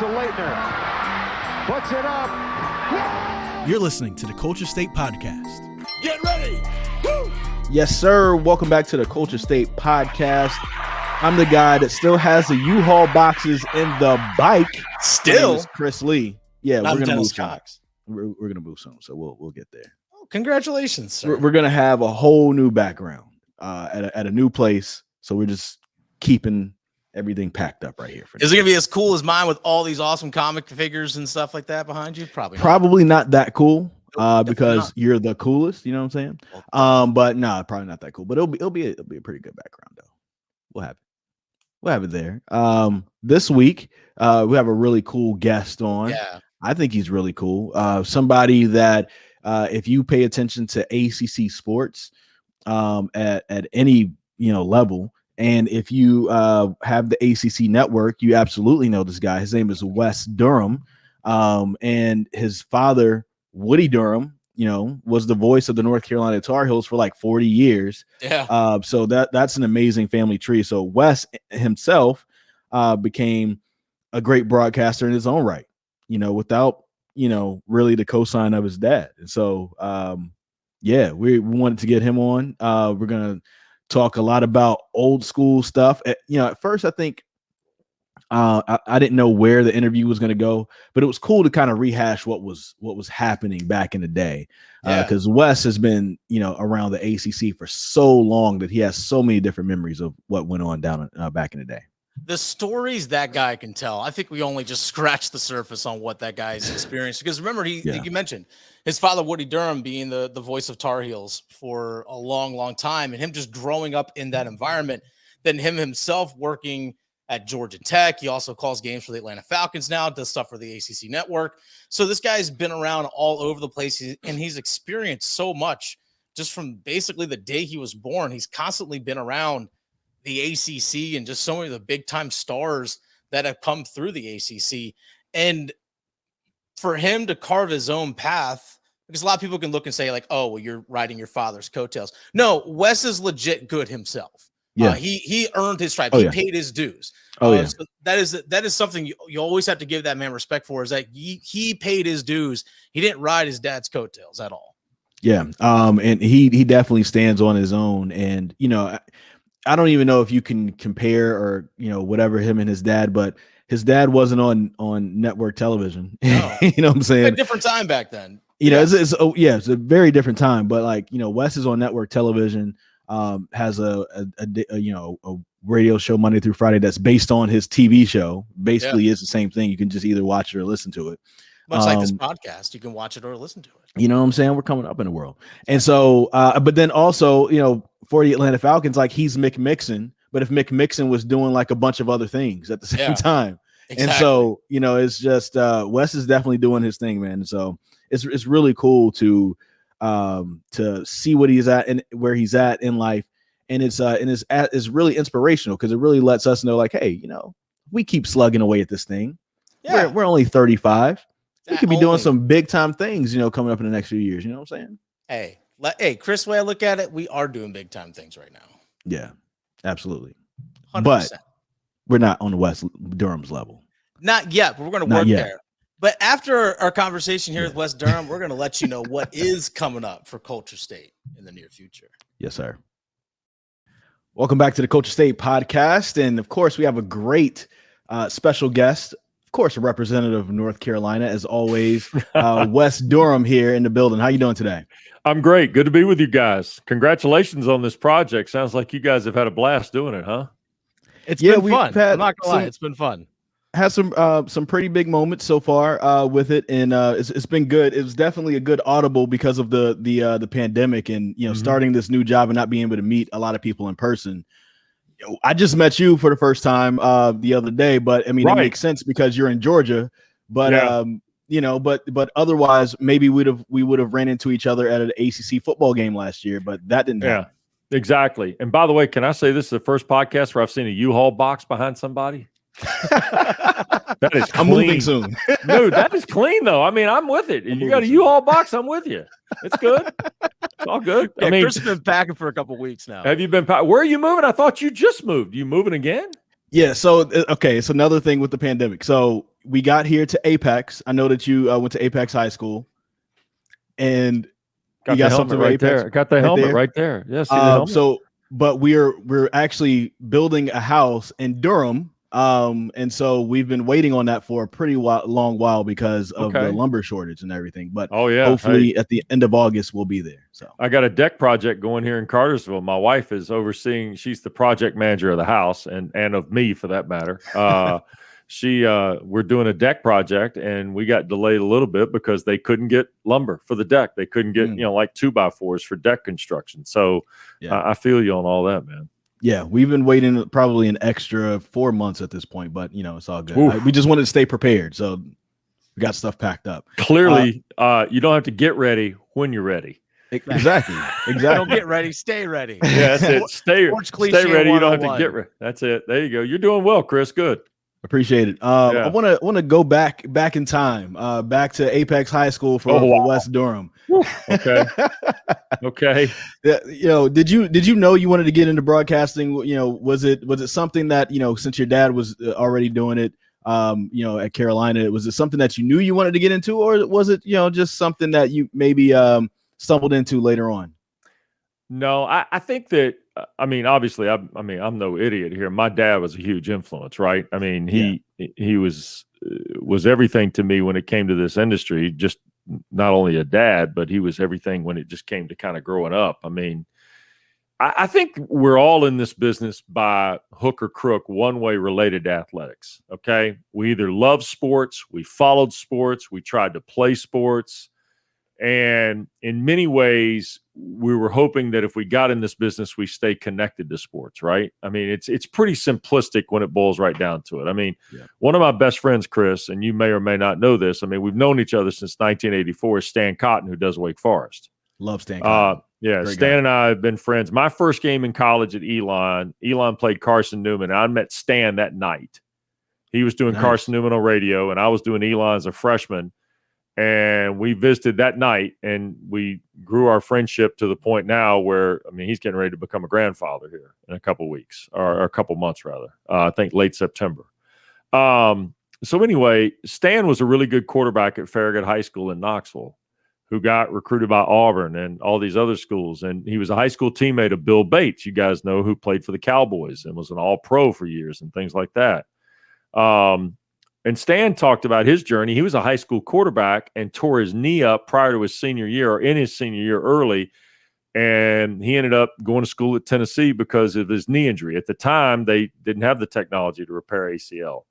to Leitner. Puts it up. You're listening to the Culture State Podcast. Get ready. Woo! Yes, sir. Welcome back to the Culture State Podcast. I'm the guy that still has the U-Haul boxes in the bike. Still? Chris Lee. Yeah, Not we're gonna Dennis move soon. Cox. We're gonna move soon, so we'll get there. Oh, congratulations, sir. We're gonna have a whole new background at a new place, so we're just keeping everything packed up right here. Is it gonna be as cool as mine with all these awesome comic figures and stuff like that behind you? Probably not that cool. Nope, because not. you're the coolest, you know what I'm saying? But no, probably not that cool. But it'll be a pretty good background though. We'll have it there. This week, we have a really cool guest on. Yeah. I think he's really cool. Somebody that if you pay attention to ACC sports at any level, and if you have the ACC Network, you absolutely know this guy. His name is Wes Durham, and his father, Woody Durham, was the voice of the North Carolina Tar Heels for like 40 years. Yeah. So that's an amazing family tree. So Wes himself became a great broadcaster in his own right, without, really the cosign of his dad. And so, we wanted to get him on. We're going to talk a lot about old school stuff. At first, I think I didn't know where the interview was going to go, but it was cool to kind of rehash what was happening back in the day. Because Wes has been, around the ACC for so long that he has so many different memories of what went on down back in the day. The stories that guy can tell, I think we only just scratched the surface on what that guy's experienced. Because remember, like you mentioned, his father, Woody Durham, being the voice of Tar Heels for a long, long time, and him just growing up in that environment, then him himself working at Georgia Tech. He also calls games for the Atlanta Falcons now, does stuff for the ACC Network. So this guy's been around all over the place, and he's experienced so much just from basically the day he was born. He's constantly been around the ACC and just so many of the big-time stars that have come through the ACC. And for him to carve his own path, because a lot of people can look and say like, oh, well, you're riding your father's coattails. No, Wes is legit good himself. Yeah, he earned his stripes. He paid his dues. So that is something you always have to give that man respect for, is that he paid his dues. He didn't ride his dad's coattails at all. Yeah, and he definitely stands on his own. And I don't even know if you can compare or whatever him and his dad, but his dad wasn't on network television. No. You know what I'm saying? A different time back then. It's a very different time. But like Wes is on network television. Has a radio show Monday through Friday that's based on his TV show. Basically, is the same thing. You can just either watch it or listen to it. Much like this podcast, you can watch it or listen to it. You know what I'm saying? We're coming up in the world. And so, but then also, for the Atlanta Falcons, like he's Mick Mixon, but if Mick Mixon was doing like a bunch of other things at the same time. Exactly. And so, it's just, Wes is definitely doing his thing, man. And so it's really cool to see what he's at and where he's at in life. And it's really inspirational, because it really lets us know like, hey, we keep slugging away at this thing. Yeah. We're only 35. We could be doing some big time things, coming up in the next few years. You know what I'm saying? Hey, Chris, the way I look at it, we are doing big time things right now. Yeah, absolutely. 100%. But we're not on the Wes Durham's level. Not yet, but we're going to work there. But after our conversation here with Wes Durham, we're going to let you know what is coming up for Culture State in the near future. Yes, sir. Welcome back to the Culture State Podcast. And of course, we have a great special guest. Of course, a representative of North Carolina, as always, Wes Durham here in the building. How you doing today? I'm great. Good to be with you guys. Congratulations on this project. Sounds like you guys have had a blast doing it, huh? It's been fun. I'm not gonna lie, it's been fun. Had some pretty big moments so far with it, and it's been good. It was definitely a good audible because of the pandemic, and starting this new job and not being able to meet a lot of people in person. I just met you for the first time the other day, but I mean, It makes sense because you're in Georgia. But but otherwise, maybe we would have ran into each other at an ACC football game last year, but that didn't happen. Exactly. And by the way, can I say this is the first podcast where I've seen a U-Haul box behind somebody? That is clean. I'm moving soon. No, that is clean though. I mean, I'm with it. You got a U-Haul box, I'm with you. It's good. It's all good. Yeah, Chris has been packing for a couple weeks now. Have you been? Where are you moving? I thought you just moved. You moving again? Yeah. So okay. It's another thing with the pandemic. So we got here to Apex. I know that you went to Apex High School, and got you the got helmet something right Apex there. Got the helmet right there. Yeah, see the helmet? But we're actually building a house in Durham. And so we've been waiting on that for a pretty long while because of the lumber shortage and everything. But hopefully at the end of August we'll be there. So I got a deck project going here in Cartersville. My wife is overseeing. She's the project manager of the house and of me for that matter. We're doing a deck project and we got delayed a little bit because they couldn't get lumber for the deck. They couldn't get like 2x4s for deck construction. So I feel you on all that, man. Yeah, we've been waiting probably an extra 4 months at this point, but it's all good. We just wanted to stay prepared, so we got stuff packed up. Clearly, you don't have to get ready when you're ready. Exactly. Don't get ready, stay ready. Yeah, that's it. Stay ready. You don't have to get ready. That's it. There you go. You're doing well, Chris. Good. Appreciate it. I want to go back in time, back to Apex High School for Wes Durham. Okay. Okay. Did you know you wanted to get into broadcasting? Was it something that since your dad was already doing it, at Carolina, was it something that you knew you wanted to get into, or was it just something that you maybe stumbled into later on? No, I think that. I mean, obviously, I'm no idiot here. My dad was a huge influence, right? I mean, he was everything to me when it came to this industry. Just not only a dad, but he was everything when it just came to kind of growing up. I mean, I think we're all in this business by hook or crook, one way related to athletics. Okay, we either love sports, we followed sports, we tried to play sports. And in many ways, we were hoping that if we got in this business, we stay connected to sports, right? I mean, it's pretty simplistic when it boils right down to it. I mean, one of my best friends, Chris, and you may or may not know this, I mean, we've known each other since 1984, is Stan Cotton, who does Wake Forest. Love Stan Cotton. Great Stan guy. And I have been friends. My first game in college at Elon played Carson Newman, and I met Stan that night. He was doing Carson Newman on radio, and I was doing Elon as a freshman. And we visited that night, and we grew our friendship to the point now where, I mean, he's getting ready to become a grandfather here in a couple weeks, or a couple months rather. I think late September. So anyway, Stan was a really good quarterback at Farragut High School in Knoxville, who got recruited by Auburn and all these other schools. And he was a high school teammate of Bill Bates, you guys know, who played for the Cowboys and was an all-pro for years and things like that. And Stan talked about his journey. He was a high school quarterback and tore his knee up prior to his senior year, or in his senior year early. And he ended up going to school at Tennessee because of his knee injury. At the time, they didn't have the technology to repair ACL.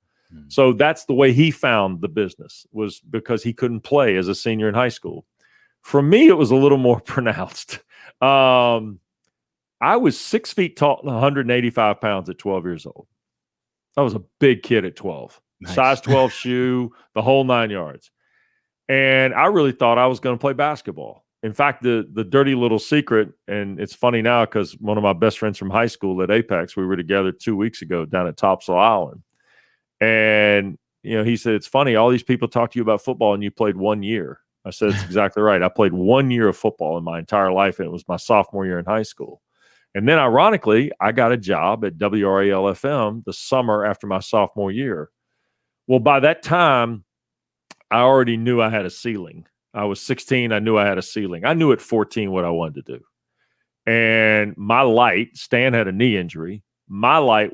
So that's the way he found the business, was because he couldn't play as a senior in high school. For me, it was a little more pronounced. I was 6 feet tall and 185 pounds at 12 years old. I was a big kid at 12. Nice. Size 12 shoe, the whole 9 yards. And I really thought I was going to play basketball. In fact, the dirty little secret, and it's funny now because one of my best friends from high school at Apex, we were together 2 weeks ago down at Topsail Island. And, he said, it's funny, all these people talk to you about football and you played 1 year. I said, it's exactly right. I played 1 year of football in my entire life, and it was my sophomore year in high school. And then, ironically, I got a job at WRAL FM the summer after my sophomore year. Well, by that time, I already knew I had a ceiling. I was 16. I knew I had a ceiling. I knew at 14 what I wanted to do. And my light, Stan had a knee injury. My light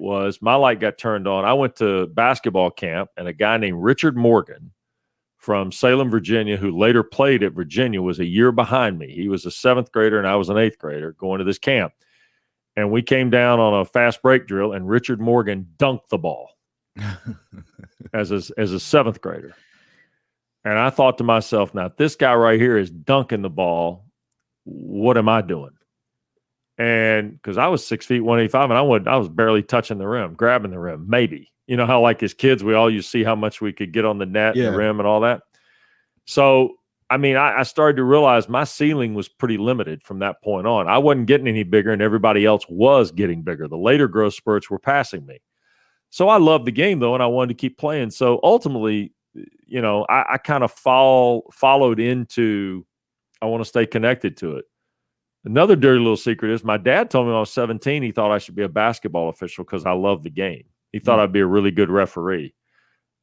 got turned on. I went to basketball camp, and a guy named Richard Morgan from Salem, Virginia, who later played at Virginia, was a year behind me. He was a 7th grader, and I was an 8th grader going to this camp. And we came down on a fast break drill, and Richard Morgan dunked the ball. as a 7th grader. And I thought to myself, now, this guy right here is dunking the ball. What am I doing? And because I was 6 feet, 185, and I was barely touching the rim, grabbing the rim, maybe. You know how, like, as kids, we all used to see how much we could get on the net and the rim and all that. So, I mean, I started to realize my ceiling was pretty limited from that point on. I wasn't getting any bigger, and everybody else was getting bigger. The later growth spurts were passing me. So I loved the game, though, and I wanted to keep playing. So ultimately, I kind of followed into, I want to stay connected to it. Another dirty little secret is my dad told me when I was 17, he thought I should be a basketball official because I loved the game. He thought I'd be a really good referee.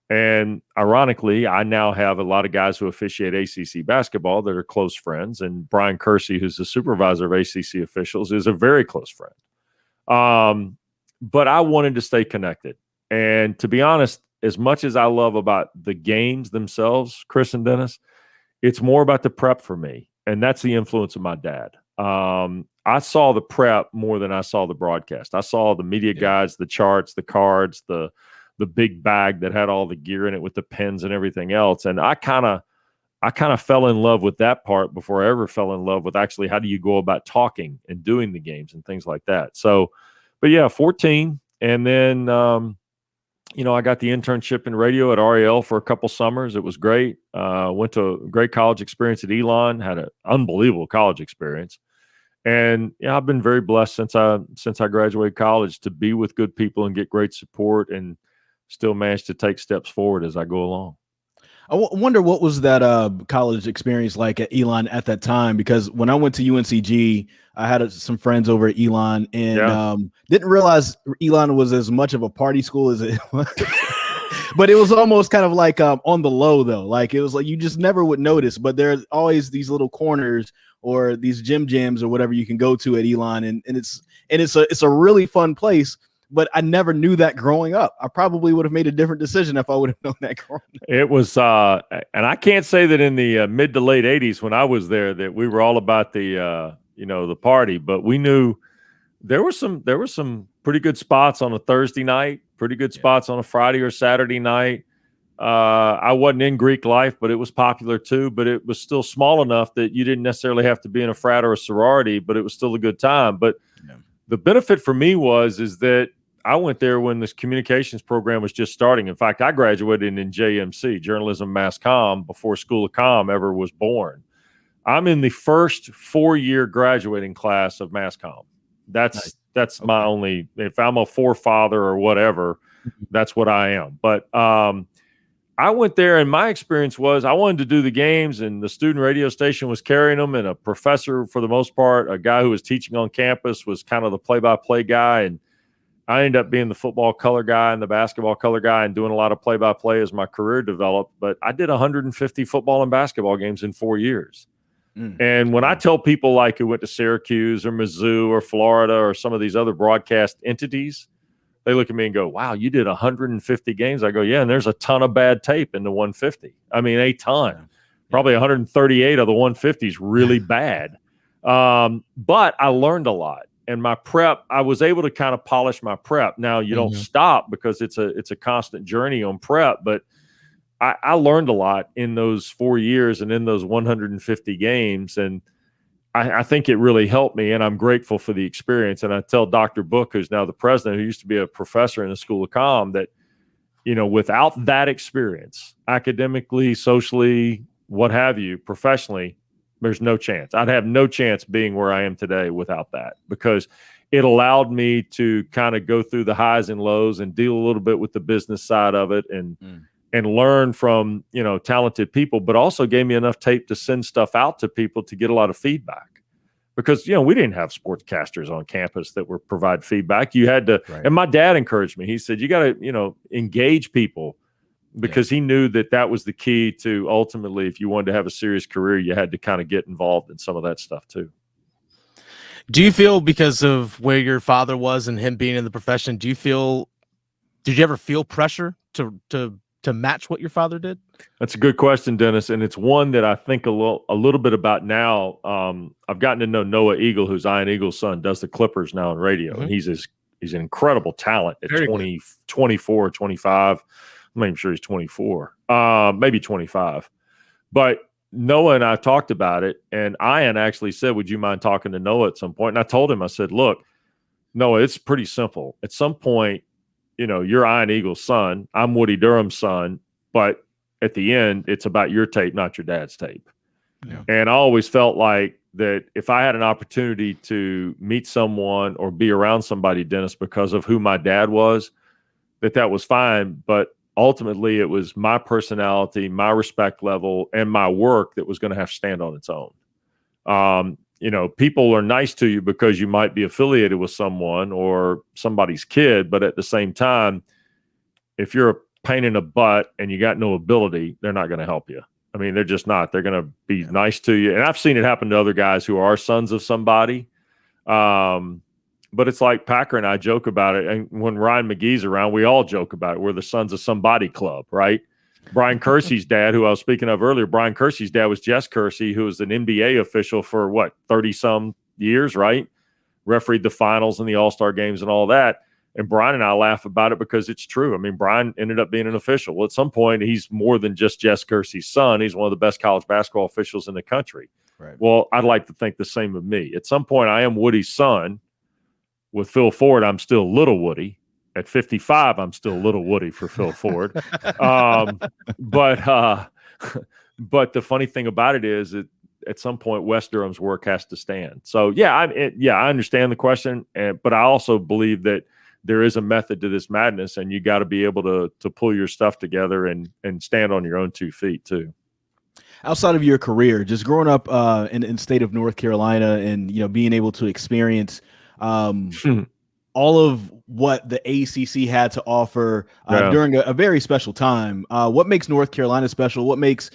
And ironically, I now have a lot of guys who officiate ACC basketball that are close friends. And Brian Kersey, who's the supervisor of ACC officials, is a very close friend. But I wanted to stay connected. And to be honest, as much as I love about the games themselves, Chris and Dennis, it's more about the prep for me. And that's the influence of my dad. I saw the prep more than I saw the broadcast. I saw the media guides, the charts, the cards, the big bag that had all the gear in it with the pens and everything else. And I kind of fell in love with that part before I ever fell in love with actually how do you go about talking and doing the games and things like that. So, but yeah, 14. And then, I got the internship in radio at RAL for a couple summers. It was great. Went to a great college experience at Elon, had an unbelievable college experience. And yeah, I've been very blessed since I graduated college to be with good people and get great support and still manage to take steps forward as I go along. I wonder what was that college experience like at Elon at that time? Because when I went to UNCG, I had some friends over at Elon and didn't realize Elon was as much of a party school as it was. But it was almost kind of like on the low, though. Like it was like you just never would notice. But there's always these little corners or these gym jams or whatever you can go to at Elon, and it's a really fun place. But I never knew that growing up. I probably would have made a different decision if I would have known that growing up. It was, and I can't say that in the mid to late 80s when I was there that we were all about the party, but we knew there were some pretty good spots on a Thursday night, pretty good spots on a Friday or Saturday night. I wasn't in Greek life, but it was popular too. But it was still small enough that you didn't necessarily have to be in a frat or a sorority, but it was still a good time. But the benefit for me is that I went there when this communications program was just starting. In fact, I graduated in JMC, Journalism Mass Comm, before School of Comm ever was born. I'm in the first 4-year graduating class of Mass Comm. That's my only, if I'm a forefather or whatever, that's what I am. But I went there and my experience was I wanted to do the games and the student radio station was carrying them, and a professor, for the most part, a guy who was teaching on campus, was kind of the play-by-play guy. And I ended up being the football color guy and the basketball color guy and doing a lot of play-by-play as my career developed. But I did 150 football and basketball games in 4 years. And when I tell people like who went to Syracuse or Mizzou or Florida or some of these other broadcast entities, they look at me and go, wow, you did 150 games. I go, yeah, and there's a ton of bad tape in the 150. I mean, a ton. Probably 138 of the 150 is really bad. But I learned a lot. And my prep, I was able to kind of polish my prep. Now, you don't stop because it's a constant journey on prep, but I learned a lot in those 4 years and in those 150 games. And I think it really helped me, and I'm grateful for the experience. And I tell Dr. Book, who's now the president, who used to be a professor in the School of Comm, that, without that experience, academically, socially, what have you, professionally, there's no chance. I'd have no chance being where I am today without that, because it allowed me to kind of go through the highs and lows and deal a little bit with the business side of it and learn from, talented people, but also gave me enough tape to send stuff out to people to get a lot of feedback, because, we didn't have sportscasters on campus that were provide feedback. You had to, and my dad encouraged me. He said, you got to, engage people, because he knew that was the key to ultimately, if you wanted to have a serious career, you had to kind of get involved in some of that stuff too. Do you feel, because of where your father was and him being in the profession, did you ever feel pressure to match what your father did? That's a good question, Dennis. And it's one that I think a little bit about now. I've gotten to know Noah Eagle, who's Ian Eagle's son, does the Clippers now on radio. And he's an incredible talent at 24, 25. I'm not even sure he's 24, maybe 25. But Noah and I talked about it, and Ian actually said, would you mind talking to Noah at some point? And I told him, I said, look, Noah, it's pretty simple. At some point, you're Ian Eagle's son. I'm Woody Durham's son. But at the end, it's about your tape, not your dad's tape. Yeah. And I always felt like that if I had an opportunity to meet someone or be around somebody, Dennis, because of who my dad was, that was fine. But ultimately, it was my personality, my respect level, and my work that was going to have to stand on its own. People are nice to you because you might be affiliated with someone or somebody's kid, but at the same time, if you're a pain in the butt and you got no ability, they're not going to help you. I mean, they're just not. They're going to be nice to you. And I've seen it happen to other guys who are sons of somebody. But it's like Packer and I joke about it. And when Ryan McGee's around, we all joke about it. We're the sons of somebody club, right? Brian Kersey's dad, who I was speaking of earlier, Brian Kersey's dad was Jess Kersey, who was an NBA official for 30-some years, right? Refereed the finals and the All-Star games and all that. And Brian and I laugh about it because it's true. I mean, Brian ended up being an official. Well, at some point, he's more than just Jess Kersey's son. He's one of the best college basketball officials in the country. Right. Well, I'd like to think the same of me. At some point, I am Woody's son. With Phil Ford, I'm still little Woody. At 55, I'm still little Woody for Phil Ford. But the funny thing about it is that at some point, Wes Durham's work has to stand. So, I understand the question, but I also believe that there is a method to this madness, and you got to be able to pull your stuff together and stand on your own 2 feet too. Outside of your career, just growing up in the state of North Carolina, and being able to experience all of what the ACC had to offer during a very special time. What makes North Carolina special? What makes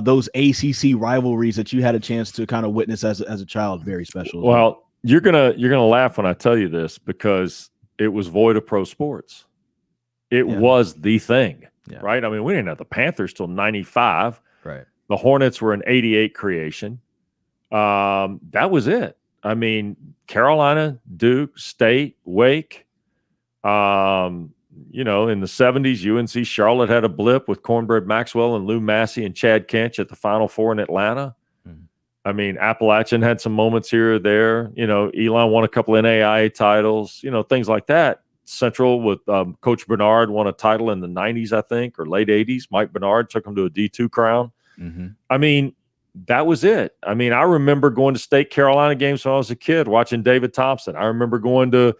those ACC rivalries that you had a chance to kind of witness as a child very special? Well, you're gonna laugh when I tell you this, because it was void of pro sports. It was the thing, right? I mean, we didn't have the Panthers till 95. Right. The Hornets were an 88 creation. That was it. I mean, Carolina, Duke, State, Wake. In the 70s, UNC Charlotte had a blip with Cornbread Maxwell and Lou Massey and Chad Kench at the Final Four in Atlanta. Mm-hmm. I mean, Appalachian had some moments here or there. Elon won a couple of NAIA titles, things like that. Central with Coach Bernard won a title in the 90s, I think, or late 80s. Mike Bernard took him to a D2 crown. Mm-hmm. I mean, that was it. I mean, I remember going to State Carolina games when I was a kid, watching David Thompson. I remember going to,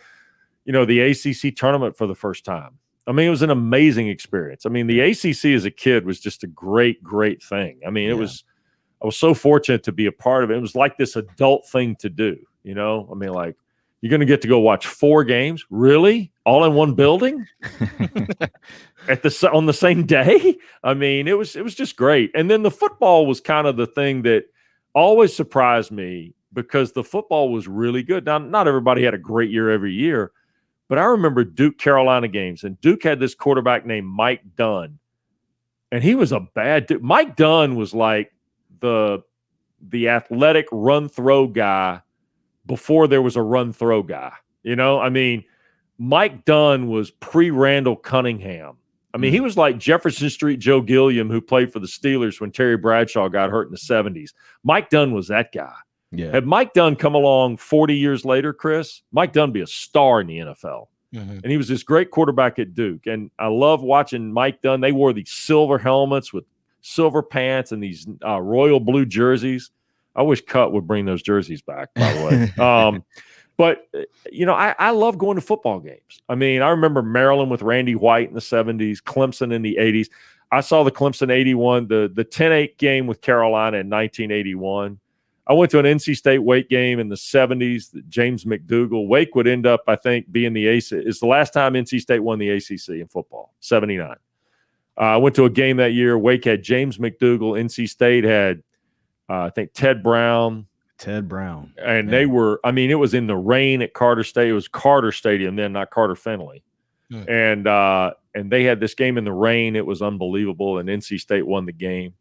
the ACC tournament for the first time. I mean, it was an amazing experience. I mean, the ACC as a kid was just a great, great thing. I mean, I was so fortunate to be a part of it. It was like this adult thing to do, I mean, like, you're going to get to go watch 4 games? Really? All in one building? On the same day? I mean, it was just great. And then the football was kind of the thing that always surprised me, because the football was really good. Now, not everybody had a great year every year, but I remember Duke Carolina games, and Duke had this quarterback named Mike Dunn, and he was a bad dude. Mike Dunn was like the athletic run-throw guy before there was a run-throw guy. I mean, Mike Dunn was pre-Randall Cunningham. I mean, he was like Jefferson Street Joe Gilliam, who played for the Steelers when Terry Bradshaw got hurt in the 70s. Mike Dunn was that guy. Yeah. Had Mike Dunn come along 40 years later, Chris, Mike Dunn be a star in the NFL. Mm-hmm. And he was this great quarterback at Duke. And I love watching Mike Dunn. They wore these silver helmets with silver pants and these royal blue jerseys. I wish Cut would bring those jerseys back, by the way. But, I love going to football games. I mean, I remember Maryland with Randy White in the 70s, Clemson in the 80s. I saw the Clemson 81, the 10-8 game with Carolina in 1981. I went to an NC State Wake game in the 70s, James McDougal. Wake would end up, I think, being the ACC. It's the last time NC State won the ACC in football, 79. I went to a game that year. Wake had James McDougal. NC State had, I think, Ted Brown. And they were, I mean, it was in the rain at Carter State. It was Carter Stadium then, not Carter Finley. And they had this game in the rain. It was unbelievable. And NC State won the game.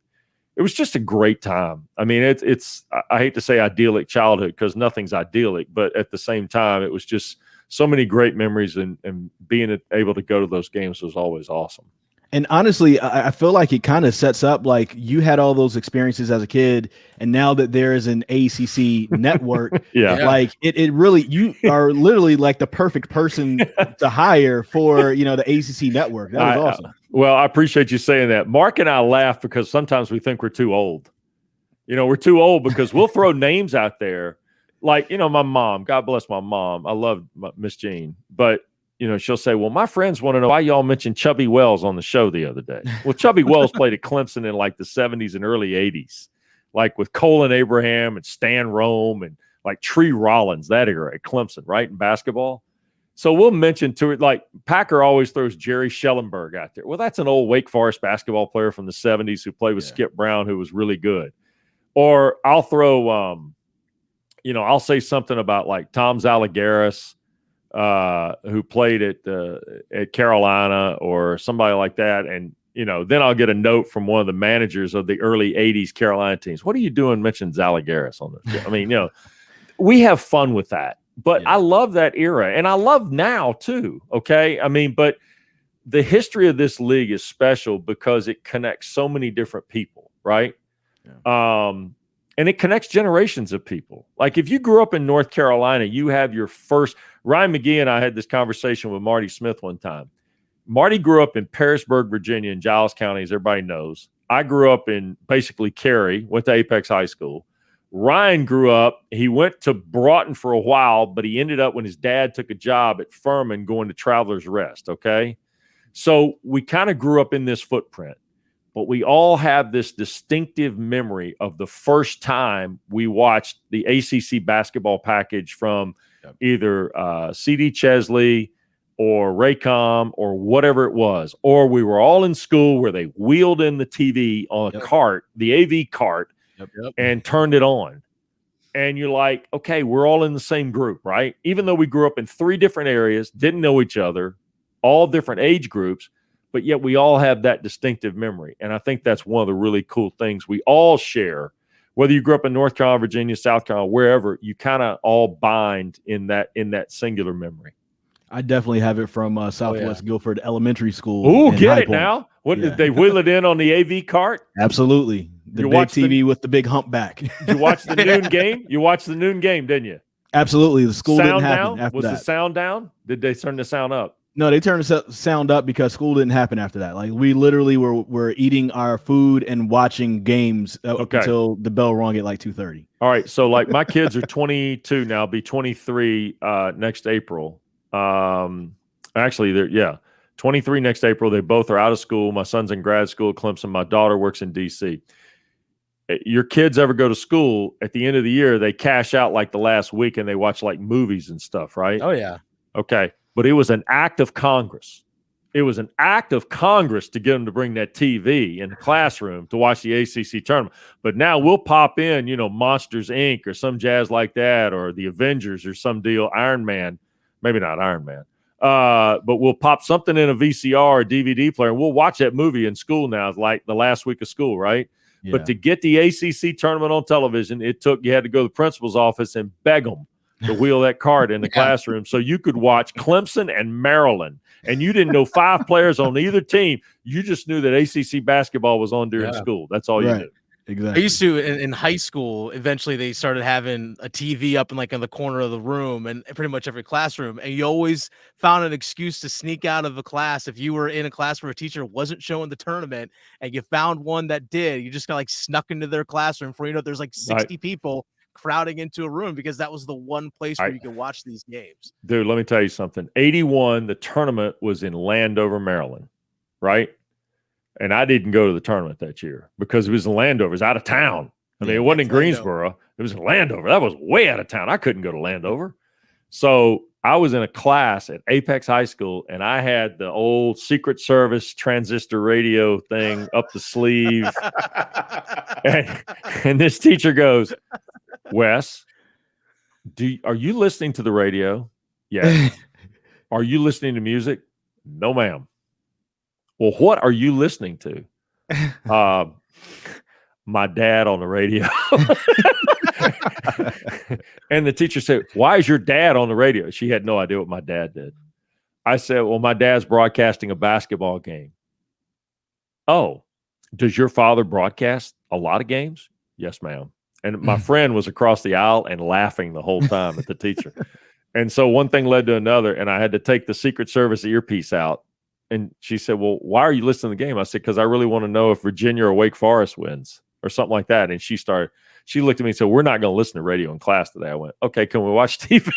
It was just a great time. I mean, it's I hate to say idyllic childhood, because nothing's idyllic, but at the same time, it was just so many great memories, and being able to go to those games was always awesome. And honestly, I feel like it kind of sets up, like, you had all those experiences as a kid, and now that there is an ACC network, like it really, you are literally like the perfect person to hire for, the ACC network. That was awesome. Well, I appreciate you saying that. Mark and I laugh because sometimes we think we're too old. We're too old because we'll throw names out there. Like, my mom, God bless my mom. I love Miss Jean, but she'll say, well, my friends want to know why y'all mentioned Chubby Wells on the show the other day. Well, Chubby Wells played at Clemson in like the 70s and early 80s, like with Colin Abraham and Stan Rome and like Tree Rollins, that era at Clemson, right, in basketball. So we'll mention to it, like Packer always throws Jerry Schellenberg out there. Well, that's an old Wake Forest basketball player from the 70s who played with Skip Brown, who was really good. Or I'll throw, I'll say something about like Tom Zalagaris, who played at Carolina, or somebody like that. And, then I'll get a note from one of the managers of the early 80s Carolina teams. What are you doing mentioning Zalagaris on this show? I mean, we have fun with that. But I love that era, and I love now too, okay? I mean, but the history of this league is special because it connects so many different people, right? Yeah. And it connects generations of people. Like if you grew up in North Carolina, you have your first – Ryan McGee and I had this conversation with Marty Smith one time. Marty grew up in Pearisburg, Virginia, in Giles County, as everybody knows. I grew up in basically Cary, went to Apex High School. Ryan grew up, he went to Broughton for a while, but he ended up when his dad took a job at Furman going to Travelers Rest, okay? So we kind of grew up in this footprint, but we all have this distinctive memory of the first time we watched the ACC basketball package from either C.D. Chesley or Raycom or whatever it was, or we were all in school where they wheeled in the TV on a cart, the AV cart, and turned it on. And you're like, okay, we're all in the same group, right? Even though we grew up in 3 different areas, didn't know each other, all different age groups, but yet we all have that distinctive memory. And I think that's one of the really cool things we all share. Whether you grew up in North Carolina, Virginia, South Carolina, wherever, you kind of all bind in that singular memory. I definitely have it from Southwest Guilford Elementary School. Oh, get it now? What did they wheel it in on the AV cart? Absolutely. The big TV with the big humpback. Did you watch the noon game? You watched the noon game, didn't you? Absolutely. The school sound didn't happen down? after Was that. the sound down? Did they turn the sound up? No, they turned the sound up because school didn't happen after that. Like we literally were eating our food and watching games up until the bell rung at like 2:30. All right. So like my kids are 22 now, be 23 next April. Actually, they're 23 next April. They both are out of school. My son's in grad school at Clemson. My daughter works in D.C. Your kids ever go to school at the end of the year, they cash out like the last week and they watch like movies and stuff, right? Oh, yeah. Okay. But it was an act of Congress. It was an act of Congress to get them to bring that TV in the classroom to watch the ACC tournament. But now we'll pop in, Monsters, Inc. or some jazz like that, or the Avengers or some deal, Iron Man. Maybe not Iron Man. But we'll pop something in a VCR or DVD player, and we'll watch that movie in school now, like the last week of school, right? Yeah. But to get the ACC tournament on television, you had to go to the principal's office and beg them to wheel that cart in the classroom so you could watch Clemson and Maryland. And you didn't know 5 players on either team. You just knew that ACC basketball was on during school. That's all you knew. Exactly. I used to in high school. Eventually, they started having a TV up in the corner of the room, and pretty much every classroom. And you always found an excuse to sneak out of a class if you were in a class where a teacher wasn't showing the tournament, and you found one that did. You just got snuck into their classroom. For there's 60 people crowding into a room because that was the one place where you could watch these games. Dude, let me tell you something. 81, the tournament was in Landover, Maryland, right? And I didn't go to the tournament that year because it was in Landover. It was out of town. I mean, it wasn't in Greensboro. It was in Landover. That was way out of town. I couldn't go to Landover. So I was in a class at Apex High School, and I had the old Secret Service transistor radio thing up the sleeve. and this teacher goes, Wes, are you listening to the radio? Yeah. Are you listening to music? No, ma'am. Well, what are you listening to? My dad on the radio. And the teacher said, why is your dad on the radio? She had no idea what my dad did. I said, well, my dad's broadcasting a basketball game. Oh, does your father broadcast a lot of games? Yes, ma'am. And my friend was across the aisle and laughing the whole time at the teacher. And so one thing led to another, and I had to take the Secret Service earpiece out. And she said, well, why are you listening to the game? I said, because I really want to know if Virginia or Wake Forest wins or something like that. And she looked at me and said, we're not going to listen to radio in class today. I went, okay, can we watch TV?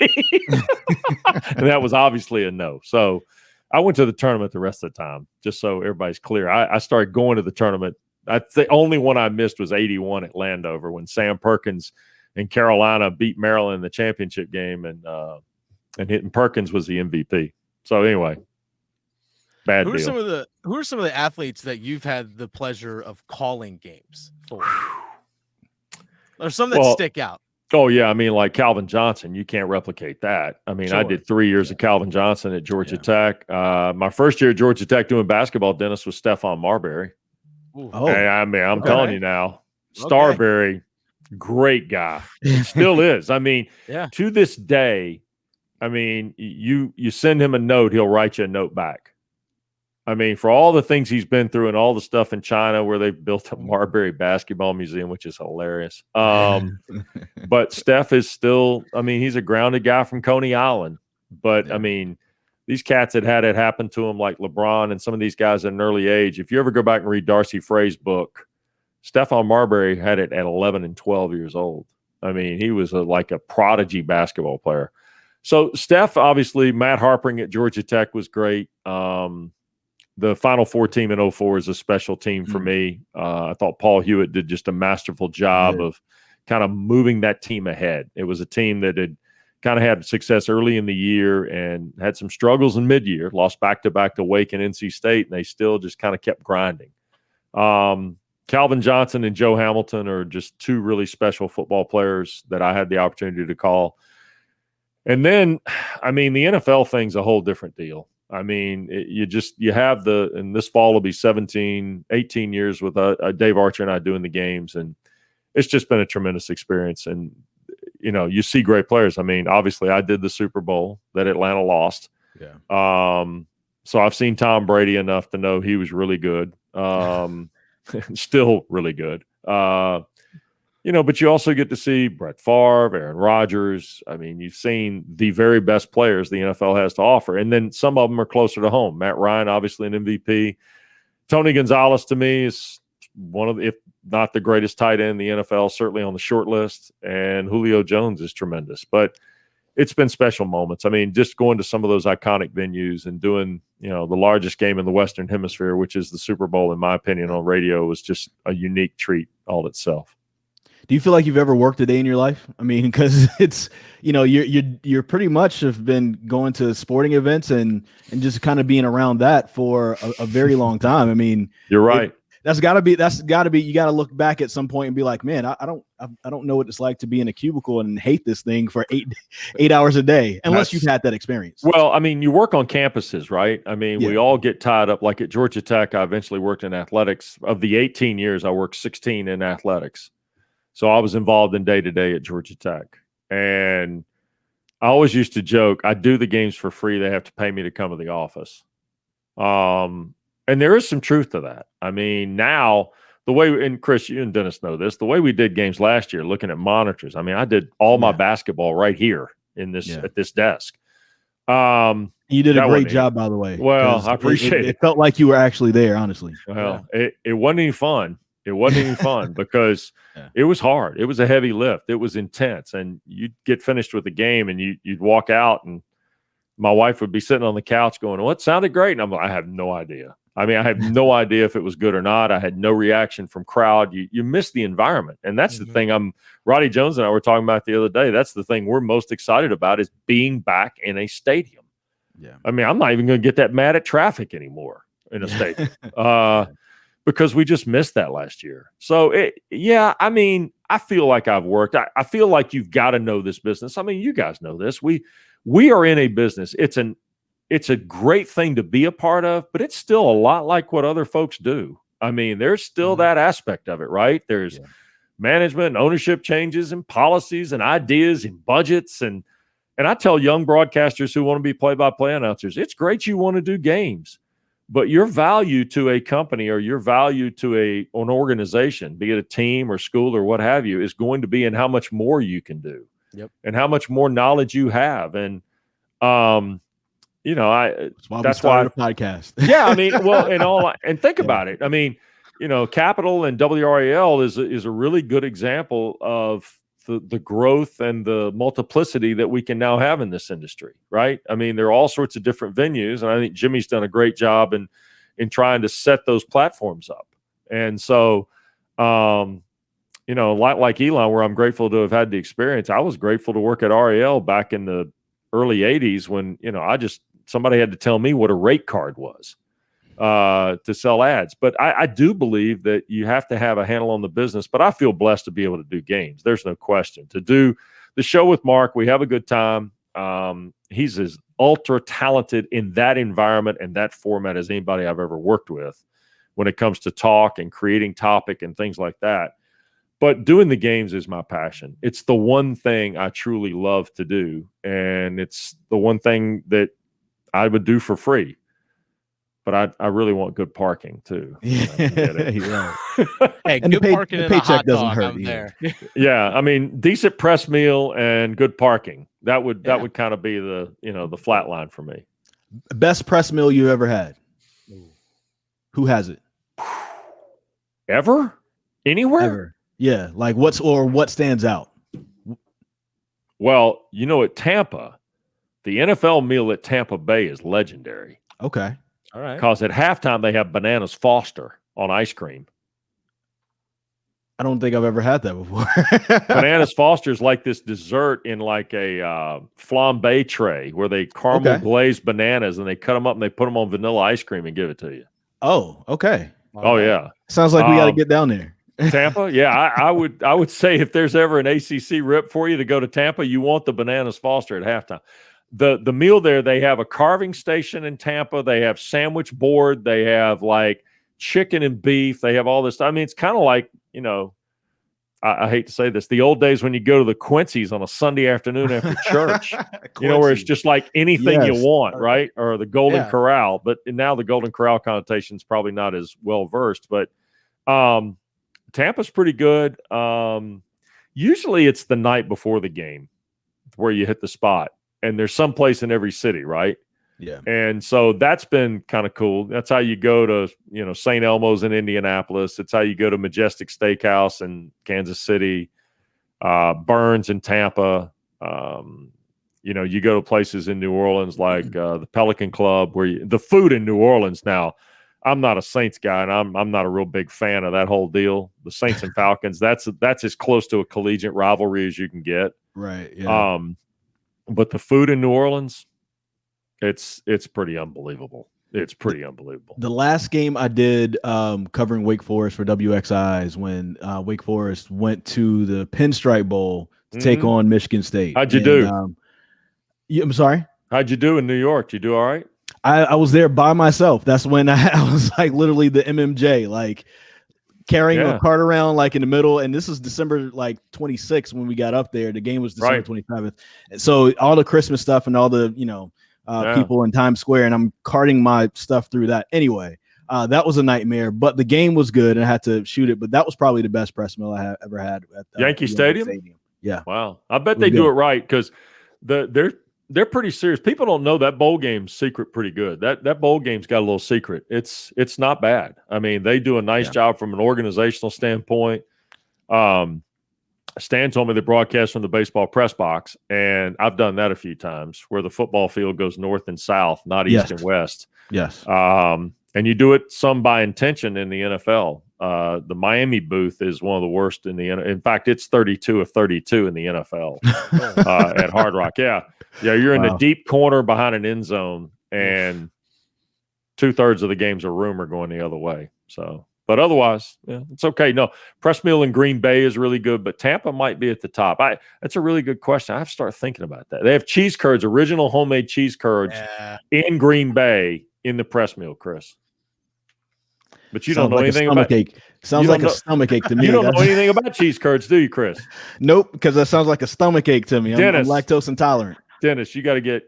And that was obviously a no. So I went to the tournament the rest of the time, just so everybody's clear. I started going to the tournament. The only one I missed was 81 at Landover when Sam Perkins and Carolina beat Maryland in the championship game. And and Perkins was the MVP. So anyway, bad Who are deal. some of the athletes that you've had the pleasure of calling games for? There's some that stick out. Oh, yeah. I mean, like Calvin Johnson, you can't replicate that. I mean, Sure. I did 3 years of Calvin Johnson at Georgia Tech. My first year at Georgia Tech doing basketball, Dennis, was Stephon Marbury. Oh, And I mean, I'm telling you now, Starbury, great guy. It still is. I mean, to this day, I mean, you send him a note, he'll write you a note back. I mean, for all the things he's been through and all the stuff in China where they've built a Marbury basketball museum, which is hilarious. But Steph is still, I mean, he's a grounded guy from Coney Island. But, I mean, these cats had it happen to them like LeBron and some of these guys at an early age. If you ever go back and read Darcy Frey's book, Stephon Marbury had it at 11 and 12 years old. I mean, he was like a prodigy basketball player. So Steph, obviously, Matt Harpering at Georgia Tech was great. The Final Four team in 2004 is a special team for me. I thought Paul Hewitt did just a masterful job of kind of moving that team ahead. It was a team that had kind of had success early in the year and had some struggles in mid-year, lost back-to-back to Wake and NC State, and they still just kind of kept grinding. Calvin Johnson and Joe Hamilton are just two really special football players that I had the opportunity to call. And then, I mean, the NFL thing's a whole different deal. I mean, you have and this fall will be 18 years with Dave Archer and I doing the games. And it's just been a tremendous experience. And, you know, you see great players. I mean, obviously I did the Super Bowl that Atlanta lost. Yeah. So I've seen Tom Brady enough to know he was really good. Still really good. You know, but you also get to see Brett Favre, Aaron Rodgers. I mean, you've seen the very best players the NFL has to offer. And then some of them are closer to home. Matt Ryan, obviously an MVP. Tony Gonzalez, to me, is one of the, if not the greatest tight end in the NFL, certainly on the short list. And Julio Jones is tremendous. But it's been special moments. I mean, just going to some of those iconic venues and doing, you know, the largest game in the Western Hemisphere, which is the Super Bowl, in my opinion, on radio, was just a unique treat all itself. Do you feel like you've ever worked a day in your life? I mean, because it's, you know, you're pretty much have been going to sporting events and just kind of being around that for a very long time. I mean, you're right. That's got to be. You got to look back at some point and be like, man, I don't know what it's like to be in a cubicle and hate this thing for eight hours a day, unless you've had that experience. Well, I mean, you work on campuses, right? I mean, we all get tied up. Like at Georgia Tech, I eventually worked in athletics. Of the 18 years, I worked 16 in athletics. So I was involved in day-to-day at Georgia Tech. And I always used to joke, I do the games for free. They have to pay me to come to the office. And there is some truth to that. I mean, now the way, and Chris, you and Dennis know this, the way we did games last year, looking at monitors. I mean, I did all my basketball right here in this at this desk. You did a great job, by the way. Well, I appreciate it. It felt like you were actually there, honestly. Well, it wasn't any fun. It wasn't any fun because it was hard. It was a heavy lift. It was intense. And you'd get finished with the game and you'd walk out and my wife would be sitting on the couch going, well, it sounded great. And I'm like, I have no idea. I mean, I have no idea if it was good or not. I had no reaction from crowd. You miss the environment. And that's the thing Roddy Jones and I were talking about the other day. That's the thing we're most excited about is being back in a stadium. Yeah. I mean, I'm not even going to get that mad at traffic anymore in a stadium. Because we just missed that last year. So, I mean, I feel like I've worked. I feel like you've got to know this business. I mean, you guys know this. We are in a business. It's a great thing to be a part of, but it's still a lot like what other folks do. I mean, there's still that aspect of it, right? There's management and ownership changes and policies and ideas and budgets. And I tell young broadcasters who want to be play-by-play announcers, it's great you want to do games. But your value to a company or your value to an organization, be it a team or school or what have you, is going to be in how much more you can do and how much more knowledge you have. And, you know, that's why a podcast. Yeah. I mean, well, and think about it. I mean, you know, Capital and WRAL is a really good example of the growth and the multiplicity that we can now have in this industry, right? I mean, there are all sorts of different venues, and I think Jimmy's done a great job in trying to set those platforms up. And so, you know, like Elon, where I'm grateful to have had the experience, I was grateful to work at RAL back in the early 80s when, somebody had to tell me what a rate card was to sell ads. But I do believe that you have to have a handle on the business. But I feel blessed to be able to do games. There's no question. To do the show with Mark, we have a good time. He's as ultra talented in that environment and that format as anybody I've ever worked with when it comes to talk and creating topic and things like that. But doing the games is my passion. It's the one thing I truly love to do. And it's the one thing that I would do for free. But I really want good parking too. Yeah. Hey, and good parking the and a paycheck hot doesn't dog, hurt I'm either. there. Yeah, I mean, decent press meal and good parking. That would kind of be the flat line for me. Best press meal you ever had? Who has it? Ever? Anywhere? Ever. Yeah. Like what stands out? Well, at Tampa, the NFL meal at Tampa Bay is legendary. Okay. All right. Because at halftime they have Bananas Foster on ice cream. I don't think I've ever had that before. Bananas Foster is like this dessert in like a flambe tray where they caramel glaze bananas and they cut them up and they put them on vanilla ice cream and give it to you. Oh, okay. Oh yeah. Sounds like we got to get down there. Tampa, yeah, I would say if there's ever an ACC rip for you to go to Tampa, you want the Bananas Foster at halftime. The meal there, they have a carving station in Tampa. They have sandwich board. They have like chicken and beef. They have all this. I mean, it's kind of like, I hate to say this, the old days when you go to the Quincy's on a Sunday afternoon after church, where it's just like anything you want, right? Or the Golden Corral. But now the Golden Corral connotation is probably not as well versed, but Tampa's pretty good. Usually it's the night before the game where you hit the spot. And there's some place in every city, right? Yeah. And so that's been kind of cool. That's how you go to, St. Elmo's in Indianapolis. It's how you go to Majestic Steakhouse in Kansas City, Burns in Tampa. You go to places in New Orleans like the Pelican Club where the food in New Orleans now, I'm not a Saints guy, and I'm not a real big fan of that whole deal. The Saints and Falcons, that's as close to a collegiate rivalry as you can get. Right. Yeah. But the food in New Orleans, it's pretty unbelievable. It's pretty unbelievable. The last game I did covering Wake Forest for WXI is when Wake Forest went to the Pinstripe Bowl to take on Michigan State. How'd you do? I'm sorry? How'd you do in New York? Did you do all right? I was there by myself. That's when I was like literally the MMJ, like carrying a cart around like in the middle. And this is December 26th when we got up there. The game was December 27th. So all the Christmas stuff and all the, people in Times Square, and I'm carting my stuff through that. Anyway, that was a nightmare, but the game was good and I had to shoot it. But that was probably the best press meal I ever had at Yankee Stadium. Yeah. Wow. I bet they do it right because they're pretty serious. People don't know that bowl game's secret pretty good. That bowl game's got a little secret. It's not bad. I mean, they do a nice job from an organizational standpoint. Stan told me they broadcast from the baseball press box, and I've done that a few times where the football field goes north and south, not east and west. Yes. And you do it some by intention in the NFL. The Miami booth is one of the worst in the NFL. In fact, it's 32 of 32 in the NFL at Hard Rock. Yeah. Yeah, you're in the deep corner behind an end zone, and 2/3 of the games are room are going the other way. So, but otherwise, it's okay. No, press meal in Green Bay is really good, but Tampa might be at the top. That's a really good question. I have to start thinking about that. They have cheese curds, original homemade cheese curds in Green Bay in the press meal, Chris. But you don't know anything about cake. Sounds like a stomach ache to me. You don't know anything about cheese curds, do you, Chris? Nope, because that sounds like a stomach ache to me. I'm lactose intolerant. Dennis, you got to get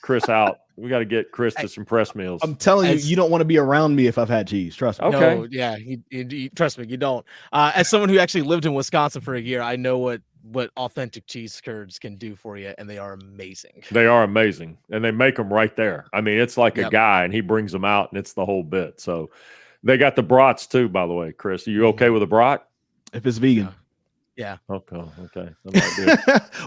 Chris out. We got to get Chris to some press meals. I'm telling you, you don't want to be around me if I've had cheese. Trust me. Okay. No, yeah, you trust me, you don't. As someone who actually lived in Wisconsin for a year, I know what authentic cheese curds can do for you, and they are amazing. They are amazing, and they make them right there. I mean, it's like a guy, and he brings them out, and it's the whole bit. So they got the brats too, by the way, Chris. Are you okay with a brat? If it's vegan. Yeah. Okay.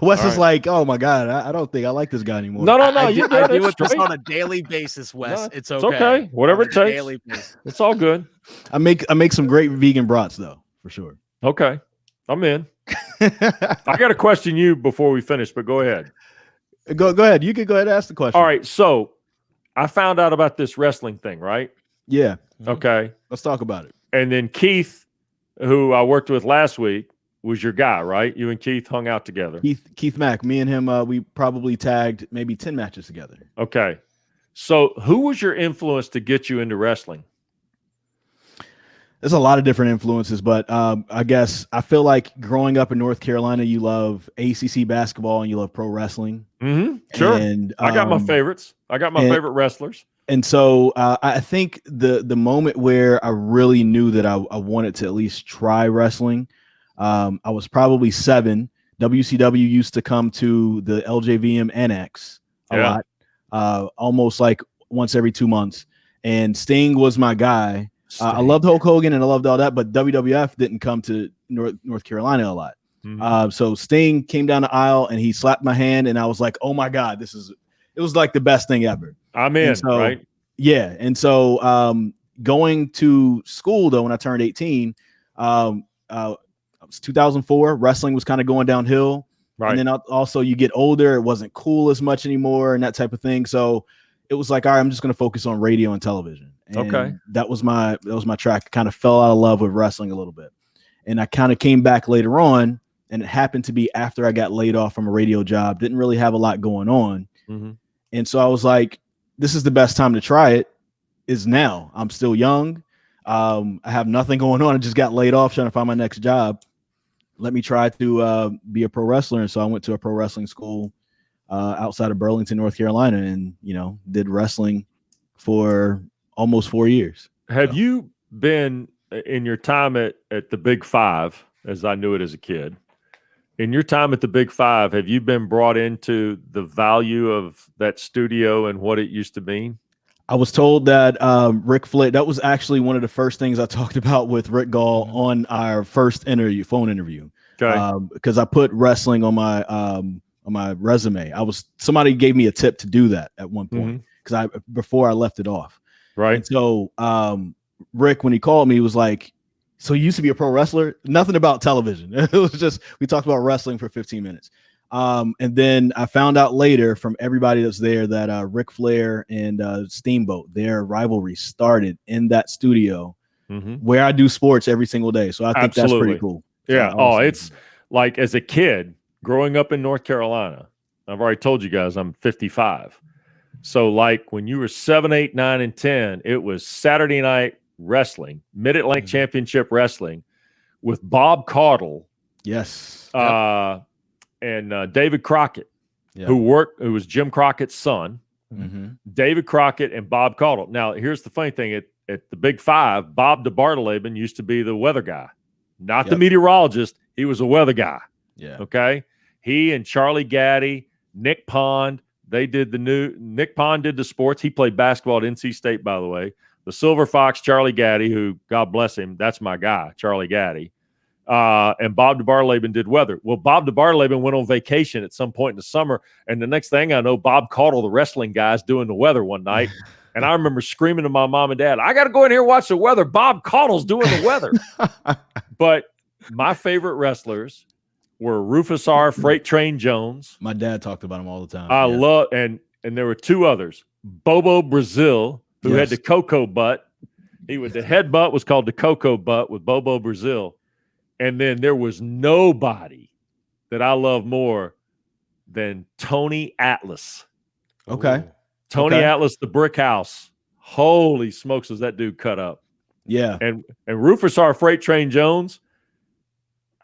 Wes is like, oh my God, I don't think I like this guy anymore. No. I deal with this on a daily basis, Wes. No, it's okay. It's okay. Whatever it takes. It's all good. I make some great vegan brats though, for sure. Okay. I'm in. I got to question you before we finish, but go ahead. Go ahead. You can go ahead and ask the question. All right. So I found out about this wrestling thing, right? Yeah. Okay. Let's talk about it. And then Keith, who I worked with last week, was your guy, right? You and Keith hung out together. Keith Mack, me and him, we probably tagged maybe 10 matches together. Okay. So who was your influence to get you into wrestling? There's a lot of different influences, but I guess I feel like growing up in North Carolina, you love ACC basketball and you love pro wrestling. Mm-hmm. Sure. And I got my favorites. I got my favorite wrestlers. And so I think the moment where I really knew that I wanted to at least try wrestling, I was probably 7. WCW used to come to the LJVM Annex a lot, almost like once every 2 months. And Sting was my guy. I loved Hulk Hogan and I loved all that, but WWF didn't come to North Carolina a lot. Mm-hmm. So Sting came down the aisle and he slapped my hand and I was like, oh my God, it was like the best thing ever. I'm in, right? Yeah. And so going to school though, when I turned 18, it was 2004, wrestling was kind of going downhill. Right. And then also you get older, it wasn't cool as much anymore and that type of thing. So it was like, all right, I'm just going to focus on radio and television. And that was my track. I kind of fell out of love with wrestling a little bit. And I kind of came back later on, and it happened to be after I got laid off from a radio job. Didn't really have a lot going on. Mm-hmm. And so I was like, this is the best time to try it is now. I'm still young. I have nothing going on. I just got laid off trying to find my next job. Let me try to be a pro wrestler. And so I went to a pro wrestling school outside of Burlington, North Carolina, and, did wrestling for almost 4 years. Have you been in your time at the Big Five, as I knew it as a kid, in your time at the Big Five, have you been brought into the value of that studio and what it used to mean? I was told that Rick Flair, that was actually one of the first things I talked about with Rick Gall on our first phone interview. Okay. Because I put wrestling on my resume. Somebody gave me a tip to do that at one point because before I left it off. Right. And so Rick, when he called me, was like, so you used to be a pro wrestler? Nothing about television. It was just, we talked about wrestling for 15 minutes. And then I found out later from everybody that's there that Ric Flair and Steamboat, their rivalry started in that studio where I do sports every single day. So I think that's pretty cool. Yeah. It's like as a kid growing up in North Carolina, I've already told you guys I'm 55. So like when you were 7, 8, 9, and 10, it was Saturday night wrestling, Mid-Atlantic Championship wrestling with Bob Caudle. Yes. And David Crockett, who was Jim Crockett's son. Mm-hmm. David Crockett and Bob Caudle. Now, here's the funny thing. At the Big Five, Bob DeBartoleben used to be the weather guy, not the meteorologist. He was a weather guy. Yeah. Okay. He and Charlie Gaddy, Nick Pond, Nick Pond did the sports. He played basketball at NC State, by the way. The Silver Fox, Charlie Gaddy, who, God bless him, that's my guy, Charlie Gaddy. And Bob DeBartoleben did weather. Well, Bob DeBartoleben went on vacation at some point in the summer, and the next thing I know, Bob Caudle, the wrestling guy's doing the weather one night. And I remember screaming to my mom and dad, I got to go in here and watch the weather. Bob Caudle's doing the weather. But my favorite wrestlers were Rufus R. Freight Train Jones. My dad talked about him all the time. I love, and there were two others. Bobo Brazil, who had the Cocoa Butt. The head butt was called the Cocoa Butt with Bobo Brazil. And then there was nobody that I love more than Tony Atlas. Okay. Tony Atlas, the Brick House. Holy smokes, was that dude cut up. Yeah. And Rufus R. Freight Train Jones,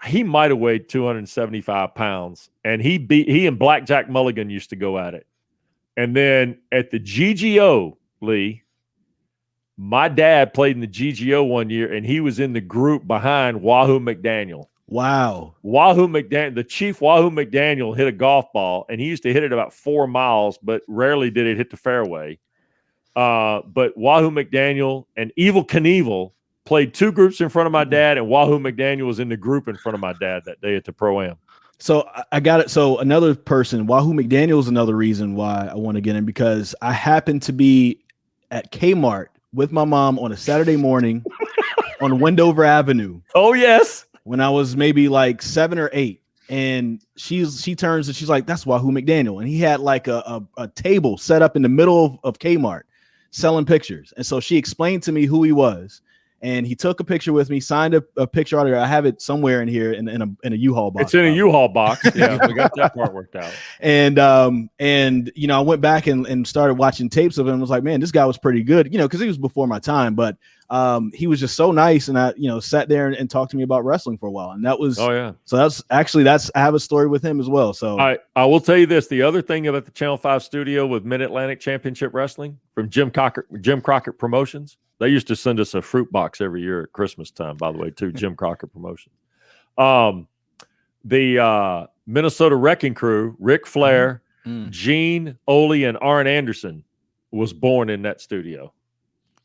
he might have weighed 275 pounds. And he and Blackjack Mulligan used to go at it. And then at the GGO, Lee, my dad played in the GGO one year, and he was in the group behind Wahoo McDaniel. Wow. The Chief Wahoo McDaniel hit a golf ball, and he used to hit it about 4 miles, but rarely did it hit the fairway. But Wahoo McDaniel and Evel Knievel played two groups in front of my dad, and Wahoo McDaniel was in the group in front of my dad that day at the Pro-Am. So I got it. So another person, Wahoo McDaniel, is another reason why I want to get in, because I happened to be at Kmart with my mom on a Saturday morning on Wendover Avenue. Oh, yes. When I was maybe like 7 or 8. and she turns and she's like, "That's Wahoo McDaniel," and he had like a table set up in the middle of Kmart selling pictures. And so she explained to me who he was, and he took a picture with me, signed a picture autograph. I have it somewhere in here in a U-Haul box. It's in a U-Haul box. Yeah, we got that part worked out. And I went back and started watching tapes of him. I was like, man, this guy was pretty good, because he was before my time, but he was just so nice. And I, sat there and talked to me about wrestling for a while. And that was, so that's I have a story with him as well. So I will tell you this, the other thing about the Channel 5 studio with Mid-Atlantic Championship Wrestling from Jim Crockett Promotions, they used to send us a fruit box every year at Christmas time, by the way, too, Jim Crockett Promotions. The Minnesota Wrecking Crew, Ric Flair, Gene, Ole, and Arn Anderson was born in that studio.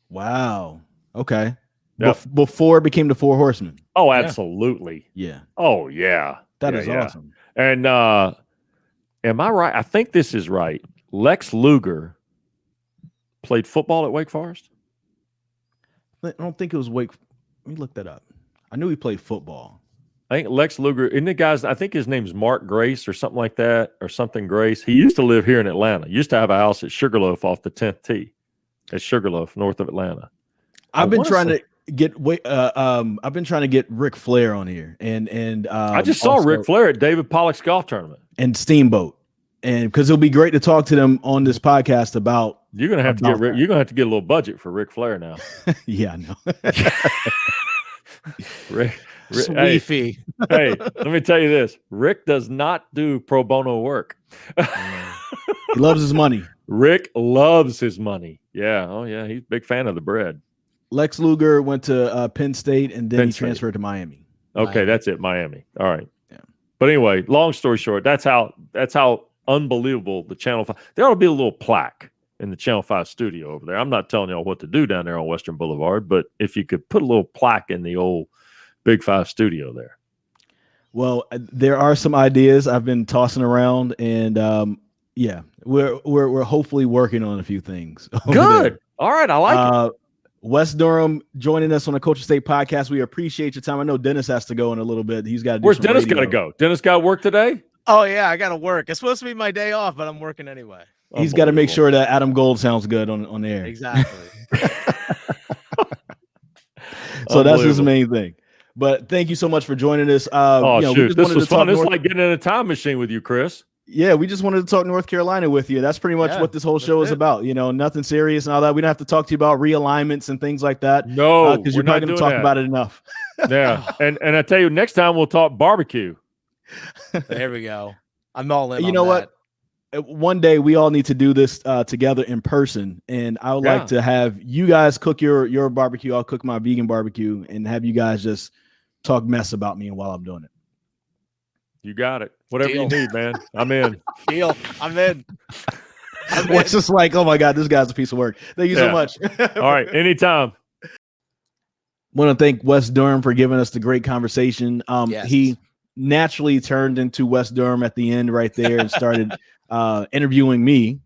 Wow. Okay. Yep. Before it became the Four Horsemen. Oh, absolutely. Yeah. Oh, yeah. That is awesome. And am I right? I think this is right. Lex Luger played football at Wake Forest? I don't think it was Wake. Let me look that up. I knew he played football. I think Lex Luger, isn't the guy's, I think his name's Mark Grace or something like that, or something Grace. He used to live here in Atlanta. He used to have a house at Sugarloaf off the 10th Tee at Sugarloaf, north of Atlanta. I've been trying to get Ric Flair on here, and I just saw Ric Flair at David Pollock's golf tournament and Steamboat, and because it'll be great to talk to them on this podcast about. You're gonna have to get you're gonna have to get a little budget for Ric Flair now. Yeah, I know. Sweet fee. Hey, let me tell you this: Rick does not do pro bono work. He loves his money. Rick loves his money. Yeah. Oh yeah, he's a big fan of the bread. Lex Luger went to Penn State, and then he transferred to Miami. Okay, that's it, Miami. All right. Yeah. But anyway, long story short, that's how unbelievable the Channel 5. There ought to be a little plaque in the Channel 5 studio over there. I'm not telling y'all what to do down there on Western Boulevard, but if you could put a little plaque in the old Big 5 studio there. Well, there are some ideas I've been tossing around, and we're hopefully working on a few things. Good. There. All right, I like it. Wes Durham joining us on the Culture State podcast. We appreciate your time. I know Dennis has to go in a little bit. He's got to do Where's Dennis got to go? Dennis got work today? Oh, yeah, I got to work. It's supposed to be my day off, but I'm working anyway. He's got to make sure that Adam Gold sounds good on air. Exactly. So that's his main thing. But thank you so much for joining us. Shoot. This was fun. It's like getting in a time machine with you, Chris. Yeah, we just wanted to talk North Carolina with you. That's pretty much what this whole show is about. Nothing serious and all that. We don't have to talk to you about realignments and things like that. No, because you're not going to talk about it enough. Yeah, and I tell you, next time we'll talk barbecue. There we go. I'm all in. You know what? One day we all need to do this together in person, and I would like to have you guys cook your barbecue. I'll cook my vegan barbecue, and have you guys just talk mess about me while I'm doing it. You got it. Whatever you need, man. I'm in. Deal. I'm in. It's just like, oh my God, this guy's a piece of work. Thank you so much. All right. Anytime. Want to thank Wes Durham for giving us the great conversation. He naturally turned into Wes Durham at the end right there and started interviewing me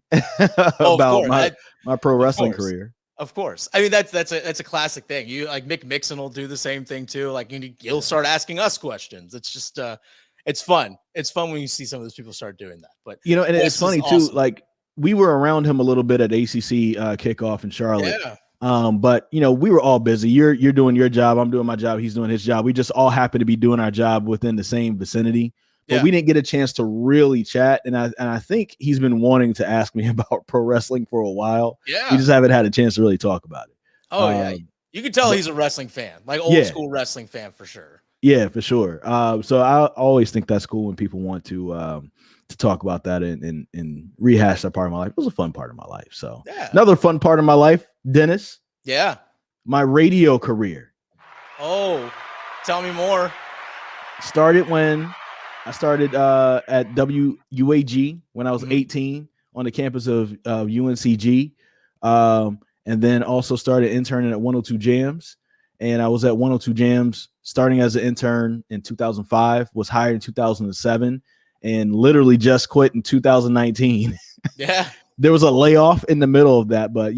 about my pro wrestling career. Of course. I mean, that's a classic thing. You like Mick Mixon will do the same thing too. Like he'll start asking us questions. It's just it's fun. It's fun when you see some of those people start doing that. But and it's funny too. Like we were around him a little bit at ACC kickoff in Charlotte. Yeah. But we were all busy. You're doing your job. I'm doing my job. He's doing his job. We just all happen to be doing our job within the same vicinity. But we didn't get a chance to really chat. And I think he's been wanting to ask me about pro wrestling for a while. Yeah. We just haven't had a chance to really talk about it. Oh, yeah. You can tell he's a wrestling fan, like old school wrestling fan for sure. Yeah, for sure. So I always think that's cool when people want to talk about that and rehash that part of my life. It was a fun part of my life. So another fun part of my life, Dennis. Yeah. My radio career. Oh, tell me more. Started when I started at WUAG when I was 18 on the campus of UNCG. And then also started interning at 102 Jams. And I was at 102 Jams starting as an intern in 2005, was hired in 2007, and literally just quit in 2019. Yeah. There was a layoff in the middle of that, but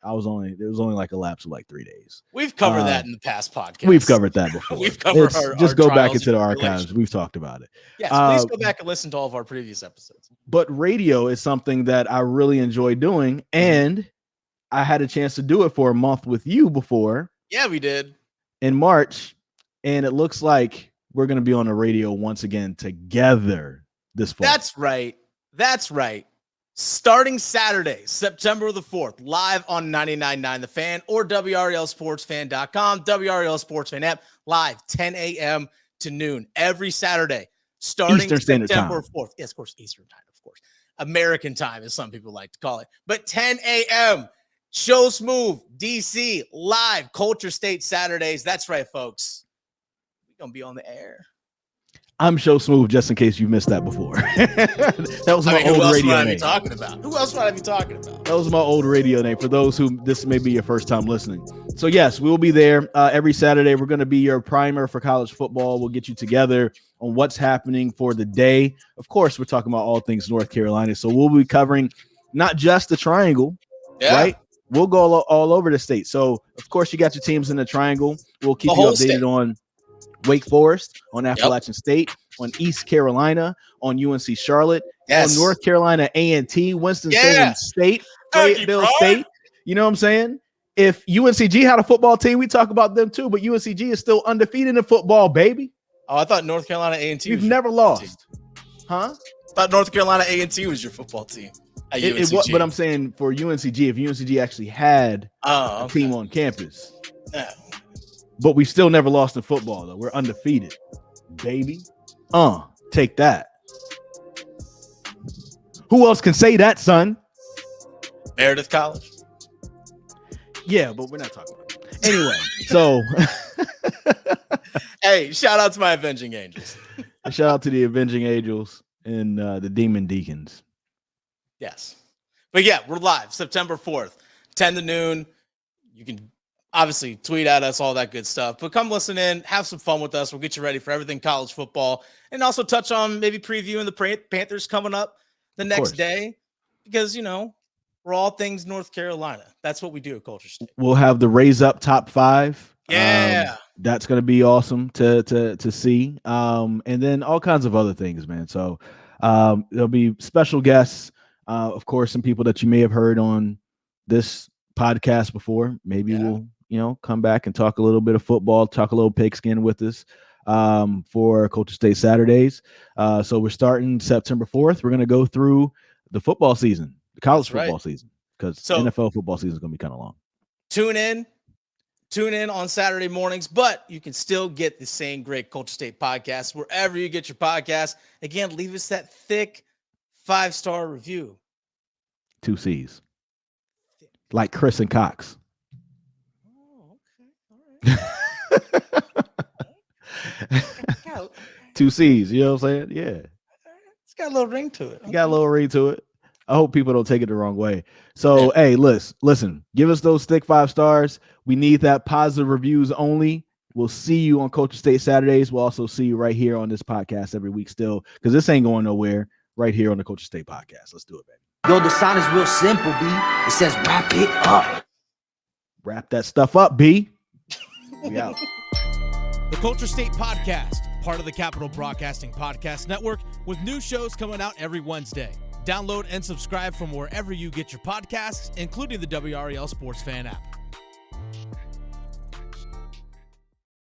there was only like a lapse of like 3 days. We've covered that in the past podcast. We've covered that before. We've covered just go back into the archives. We've talked about it. Yes, please go back and listen to all of our previous episodes. But radio is something that I really enjoy doing, and I had a chance to do it for a month with you before. Yeah, we did. In March, and it looks like we're going to be on the radio once again together this fall. That's right. Starting Saturday, September the 4th, live on 99.9 The Fan or WRALSportsFan.com, WRAL Sports Fan app, live 10 a.m. to noon every Saturday, starting Eastern Standard September Time. 4th. Yes, of course, Eastern Time, of course. American Time, as some people like to call it. But 10 a.m., Show Smooth, DC, live, Culture State Saturdays. That's right, folks. We're going to be on the air. I'm Show Smooth, just in case you missed that before. That was my old radio name. Who else would I be talking about? That was my old radio name for those who this may be your first time listening. So yes, we will be there every Saturday. We're going to be your primer for college football. We'll get you together on what's happening for the day. Of course, we're talking about all things North Carolina. So we'll be covering not just the Triangle, right? We'll go all over the state. So of course, you got your teams in the Triangle. We'll keep you updated on Wake Forest, on Appalachian State, on East Carolina, on UNC Charlotte, on North Carolina A&T, Winston-Salem State, Fayetteville State. You know what I'm saying? If UNCG had a football team, we talk about them too, but UNCG is still undefeated in football, baby. Oh, I thought North Carolina A&T. You've never lost. Huh? I thought North Carolina A&T was your football team. But I'm saying for UNCG, if UNCG actually had a team on campus. But we still never lost in football, though. We're undefeated, baby. Take that. Who else can say that, son? Meredith College. Yeah, but we're not talking about it. Anyway, so. Hey, shout out to my Avenging Angels. Shout out to the Avenging Angels and the Demon Deacons. Yes. But yeah, we're live September 4th, 10 to noon. You can obviously tweet at us, all that good stuff. But come listen in, have some fun with us. We'll get you ready for everything college football and also touch on maybe previewing the Panthers coming up the next day because, you know, we're all things North Carolina. That's what we do at Culture State. We'll have the Raise Up top 5. Yeah. That's going to be awesome to see. And then all kinds of other things, man. So there'll be special guests. Of course, some people that you may have heard on this podcast before. Maybe we'll, come back and talk a little bit of football, talk a little pigskin with us for Culture State Saturdays. So we're starting September 4th. We're going to go through the football season, the college football season, because NFL football season is going to be kind of long. Tune in on Saturday mornings, but you can still get the same great Culture State podcast wherever you get your podcast. Again, leave us that thick 5-star review. 2 C's. Like Chris and Cox. Oh, okay. All right. 2 C's, you know what I'm saying? Yeah. It's got a little ring to it. Got a little ring to it. I hope people don't take it the wrong way. So, hey, listen, give us those thick 5 stars. We need that positive reviews only. We'll see you on Culture State Saturdays. We'll also see you right here on this podcast every week still, because this ain't going nowhere. Right here on the Culture State podcast. Let's do it, baby. Yo, the sign is real simple, B. It says wrap it up. Wrap that stuff up, B. We out. The Culture State Podcast, part of the Capital Broadcasting Podcast Network, with new shows coming out every Wednesday. Download and subscribe from wherever you get your podcasts, including the WRAL Sports Fan app.